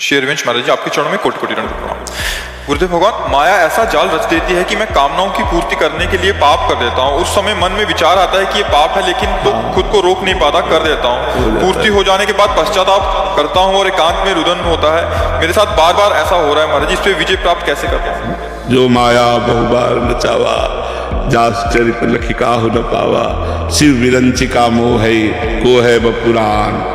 शेरविंश महाराज जी, आपके चरणों में कोटि कोटि दंड प्रणाम। गुरुदेव भगवान, माया ऐसा जाल रच देती है कि मैं कामनाओं की पूर्ति करने के लिए पाप कर देता हूँ। उस समय मन में विचार आता है कि ये पाप है, लेकिन तो खुद को रोक नहीं पाता, कर देता हूँ। पूर्ति हो जाने के बाद पश्चाताप करता हूँ और एकांत में रुदन होता है। मेरे साथ बार बार ऐसा हो रहा है महाराज जी, इस पे विजय प्राप्त कैसे करता हूँ? जो माया बहुबार नचावा, जास चरित लखिका हो न पावा, शिव विरंचिका मोह है को है बपुराण।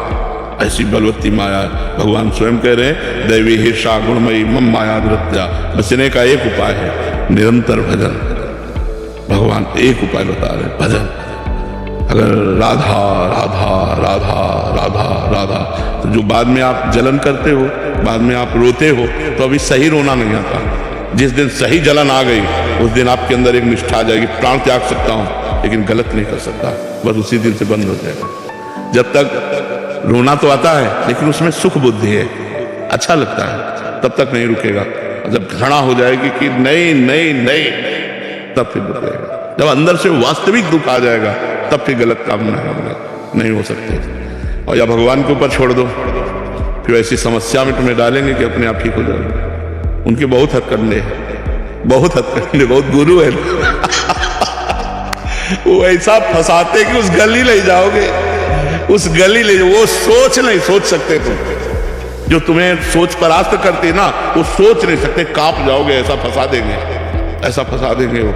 ऐसी बलवती माया भगवान स्वयं कह रहे हैं, दैवी हिर्षा गुणमयी मम माया नृत्या। बचने का एक उपाय है, निरंतर भजन। भगवान एक उपाय बता रहे, भजन। अगर राधा राधा राधा राधा राधा, तो जो बाद में आप जलन करते हो, बाद में आप रोते हो, तो अभी सही रोना नहीं आता। जिस दिन सही जलन आ गई, उस दिन आपके अंदर एक निष्ठा आ जाएगी, प्राण त्याग सकता हूं लेकिन गलत नहीं कर सकता, बस उसी दिन से बंद हो जाएगा। जब तक रोना तो आता है लेकिन उसमें सुख बुद्धि है, अच्छा लगता है, तब तक नहीं रुकेगा। जब घृणा हो जाएगी कि नहीं नहीं नहीं, तब फिर रुकेगा। जब अंदर से वास्तविक दुख आ जाएगा, तब फिर गलत काम नहीं हो सकते। और या भगवान के ऊपर छोड़ दो, फिर ऐसी समस्या में तुम्हें डालेंगे कि अपने आप ठीक हो जाएगा। उनके बहुत हथकंडे हैं, बहुत हथकंडे, बहुत गुरु है। वो ऐसा फंसाते कि उस गली ले जाओगे, उस गली ले, वो सोच नहीं सोच सकते तुम। जो तुम्हें सोच परास्त करते ना, वो सोच नहीं सकते, कांप जाओगे, ऐसा फंसा देंगे, ऐसा फंसा देंगे वो।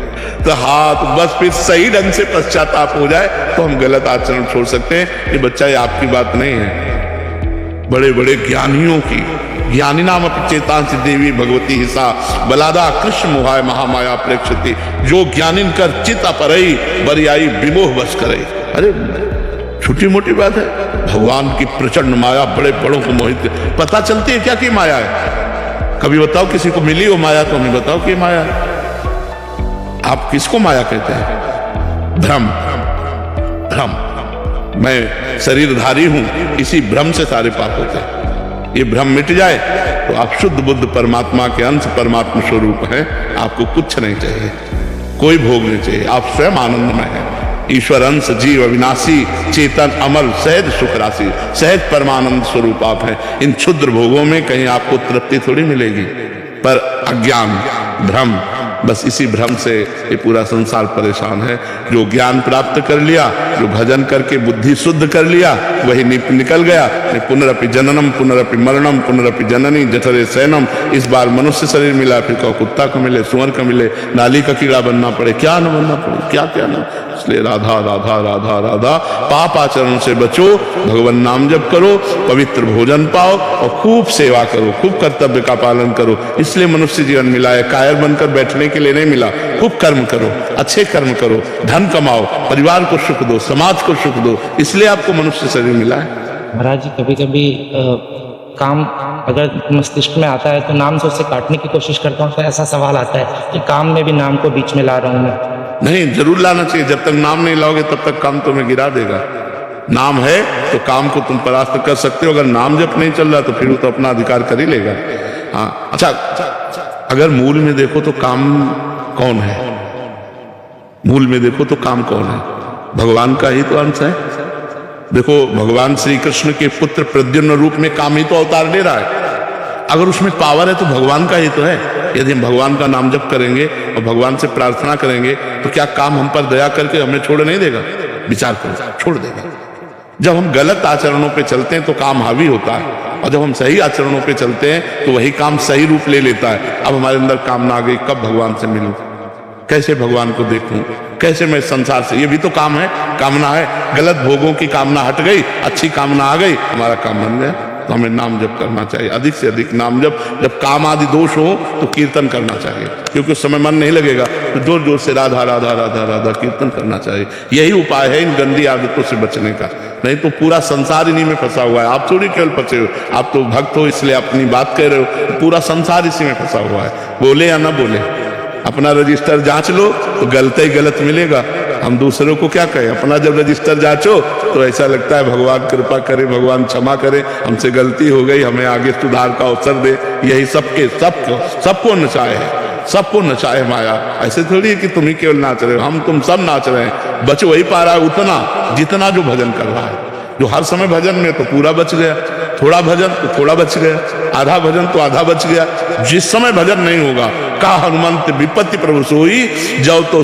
तो हाथ बस फिर सही ढंग से पश्चाताप हो जाए तो हम गलत आचरण छोड़ सकते हैं। ये बच्चा, ये आपकी बात नहीं है, बड़े बड़े ज्ञानियों की। ज्ञानी नाम अपनी चेतांसी देवी भगवती हिसा बलादा कृष्ण मोहाय महामाया प्रेक्षति। जो ज्ञानिन कर चित अपरई बरियाई विमोह बस करे। अरे छोटी मोटी बात है, भगवान की प्रचंड माया बड़े बड़ों को मोहित। पता चलती है क्या कि माया है? कभी बताओ किसी को मिली हो माया तो हमें बताओ कि माया है। आप किसको माया कहते हैं? भ्रम। भ्रम। मैं शरीरधारी हूं, इसी भ्रम से सारे पाप होते हैं। ये भ्रम मिट जाए तो आप शुद्ध बुद्ध परमात्मा के अंश परमात्मा स्वरूप हैं। आपको कुछ नहीं चाहिए, कोई भोग नहीं चाहिए, आप स्वयं आनंदमय हैं। ईश्वर अंश जीव अविनाशी चेतन अमल सहज सुख राशि, सहज परमानंद स्वरूप आप हैं। इन क्षुद्र भोगों में कहीं आपको तृप्ति थोड़ी मिलेगी, पर अज्ञान भ्रम, बस इसी भ्रम से ये पूरा संसार परेशान है। जो ज्ञान प्राप्त कर लिया, जो भजन करके बुद्धि शुद्ध कर लिया, वही निकल गया। पुनरपि जननम पुनरपि मरणम पुनरपि जननी जठरे सैनम। इस बार मनुष्य शरीर मिला, फिर कहो कुत्ता को मिले, सुअर को मिले, नाली का कीड़ा बनना पड़े, क्या न बनना पड़े, क्या क्या ना। इसलिए राधा राधा राधा राधा, पाप आचरण से बचो, भगवान नाम जप करो, पवित्र भोजन पाओ और खूब सेवा करो, खूब कर्तव्य का पालन करो। इसलिए मनुष्य जीवन मिला है, कायर बनकर बैठने के लिए नहीं मिला। खूब कर्म करो, अच्छे कर्म करो, धन कमाओ, परिवार को सुख दो, समाज को सुख दो, इसलिए आपको मनुष्य शरीर मिला है। महाराज जी, कभी कभी काम अगर मस्तिष्क में आता है तो नाम से उसे काटने की कोशिश करता हूँ, तो ऐसा सवाल आता है कि काम में भी नाम को बीच में ला रहा हूँ मैं। नहीं, जरूर लाना चाहिए। जब तक नाम नहीं लाओगे तब तक काम तुम्हें गिरा देगा। नाम है तो काम को तुम परास्त कर सकते हो। अगर नाम जब नहीं चल रहा तो फिर वो तो अपना अधिकार कर ही लेगा। हाँ, अच्छा, अगर मूल में देखो तो काम कौन है? मूल में देखो तो काम कौन है? भगवान का ही तो अंश है। देखो, भगवान श्री कृष्ण के पुत्र प्रद्युम्न रूप में काम ही तो अवतार ले रहा है। अगर उसमें पावर है तो भगवान का ही तो है। यदि हम भगवान का नाम जप करेंगे और भगवान से प्रार्थना करेंगे तो क्या काम हम पर दया करके हमें छोड़ नहीं देगा? विचार करो, छोड़ देगा। जब हम गलत आचरणों पे चलते हैं तो काम हावी होता है, और जब हम सही आचरणों पे चलते हैं तो वही काम सही रूप ले लेता है। अब हमारे अंदर कामना आ गई, कब भगवान से मिलूं, कैसे भगवान को देखूं, कैसे मैं संसार से, ये भी तो काम है, कामना है। गलत भोगों की कामना हट गई, अच्छी कामना आ गई, हमारा काम बन गया। तो हमें नाम जप करना चाहिए, अधिक से अधिक नाम जप। जब काम आदि दोष हो तो कीर्तन करना चाहिए, क्योंकि उस समय मन नहीं लगेगा, तो जोर जोर से राधा राधा राधा राधा कीर्तन करना चाहिए। यही उपाय है इन गंदी आदतों से बचने का। नहीं तो पूरा संसार इन्हीं में फंसा हुआ है। आप थोड़ी केवल फंसे हो, आप तो भक्त हो इसलिए अपनी बात कह रहे हो। पूरा संसार इसी में फंसा हुआ है, बोले या ना बोले। अपना रजिस्टर जांच लो तो गलत ही गलत मिलेगा। हम दूसरों को क्या कहें? अपना जब रजिस्टर जांचो तो ऐसा लगता है भगवान कृपा करे, भगवान क्षमा करे, हमसे गलती हो गई, हमें आगे सुधार का अवसर दे। यही सबको नचाए है, सबको नचाए माया। ऐसे थोड़ी है कि तुम ही केवल नाच रहे हो, हम तुम सब नाच रहे हैं। बच वही पा रहा है उतना जितना जो भजन कर रहा है। जो हर समय भजन में तो पूरा बच गया, थोड़ा भजन तो थोड़ा बच गया, आधा भजन तो आधा बच गया। जिस समय भजन नहीं होगा, का हनुमंत विपत्ति प्रभु सोई, जाओ तो